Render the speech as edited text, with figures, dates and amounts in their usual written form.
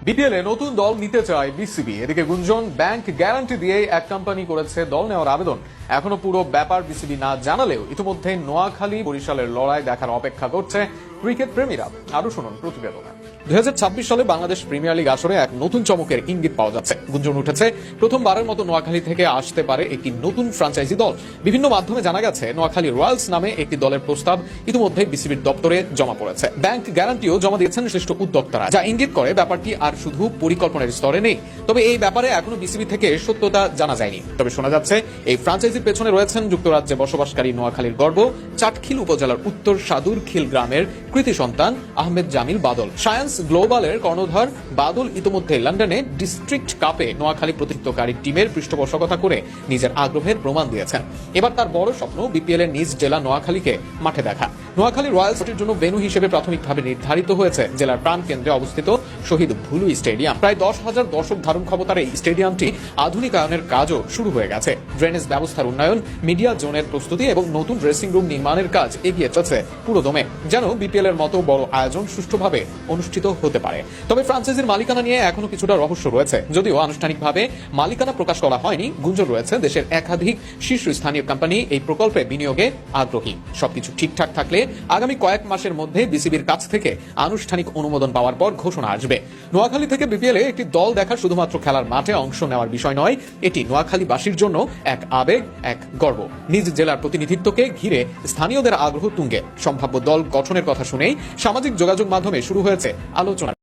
BPL এ নতুন দল নিতে চায় বিসিবি। এদিকে গুঞ্জন ব্যাংক গ্যারান্টি দিয়ে এক কোম্পানি করেছে দল নেওয়ার আবেদন। এখনো পুরো ব্যাপার বিসিবি না জানালেও ইতিমধ্যে নোয়াখালী বরিশালের লড়াই দেখার অপেক্ষা করছে ক্রিকেট প্রেমীরা। আরো শুনুন প্রতিবেদনে। 2026 সালে বাংলাদেশ প্রিমিয়ার লিগ আসরে এক নতুন চমকের ইঙ্গিত পাওয়া যাচ্ছে। গুঞ্জন উঠেছে প্রথমবারের মতো নোয়াখালী থেকে আসতে পারে একটি নতুন ফ্র্যাঞ্চাইজি দল। বিভিন্ন মাধ্যমে জানা গেছে নোয়াখালী রয়্যালস নামে একটি দলের প্রস্তাব ইতিমধ্যে বিসিবির দপ্তরে জমা পড়েছে। ব্যাংক গ্যারান্টিও জমা দিয়েছেন শ্রেষ্ঠ উদ্যোক্তারা, যা ইঙ্গিত করে ব্যাপারটি আর শুধু পরিকল্পনার স্তরে নেই। তবে এই ব্যাপারে এখনো বিসিবি থেকে সত্যতা জানা যায়নি। তবে শোনা যাচ্ছে এই ফ্র্যাঞ্চাইজির পেছনে রয়েছেন যুক্তরাজ্যে বসবাসকারী নোয়াখালীর গর্ব চাটখিল উপজেলার উত্তর সাদুরখিল গ্রামের কৃতি সন্তান আহমেদ জামিল বাদল। সায়েন্স গ্লোবালের কর্ণধার বাদল ইতিমধ্যে লন্ডনে ডিস্ট্রিক্ট কাপে নোয়াখালী প্রতিনিধিত্বকারী টিমের পৃষ্ঠপোষকতা করে নিজের আগ্রহের প্রমাণ দিয়েছেন। এবার তার বড় স্বপ্ন বিপিএল এর নিজ জেলা নোয়াখালীকে মাঠে দেখা। নোয়াখালী রয়্যালসটির জন্য ভেন্যু হিসেবে প্রাথমিকভাবে নির্ধারিত হয়েছে জেলার প্রাণকেন্দ্রে অবস্থিত শহীদ ভুলু স্টেডিয়াম। প্রায় 10,000 দর্শক ধারণ ক্ষমতার এই স্টেডিয়ামটি আধুনিকায়নের কাজও শুরু হয়ে গেছে। ড্রেনেজ ব্যবস্থার উন্নয়ন, মিডিয়া জোনের প্রস্তুতি এবং নতুন ড্রেসিং রুম নির্মাণের কাজ এগিয়ে চলেছে পুরোদমে, যেন বিপিএল এর মতো বড় আয়োজন সুষ্ঠুভাবে অনুষ্ঠিত হতে পারে। তবে ফ্র্যাঞ্চাইজির মালিকানা নিয়ে এখনো কিছুটা রহস্য রয়েছে। যদিও আনুষ্ঠানিকভাবে মালিকানা প্রকাশ করা হয়নি, গুঞ্জন রয়েছে দেশের একাধিক শীর্ষস্থানীয় কোম্পানি এই প্রকল্পে বিনিয়োগে আগ্রহী। সবকিছু ঠিকঠাক থাকলে আগামী কয়েক মাসের মধ্যে বিসিবির কাছ থেকে আনুষ্ঠানিক অনুমোদন পাওয়ার পর ঘোষণা আসবে। নোয়াখালী থেকে বিপিএল এ একটি দল দেখা শুধুমাত্র খেলার মাঠে অংশ নেওয়ার বিষয় নয়, এটি নোয়াখালীবাসীর জন্য এক আবেগ, এক গর্ব। নিজ জেলার প্রতিনিধিত্বকে ঘিরে স্থানীয়দের আগ্রহ তুঙ্গে। সম্ভাব্য দল গঠনের কথা শুনেই সামাজিক যোগাযোগ মাধ্যমে শুরু হয়েছে আলোচনা।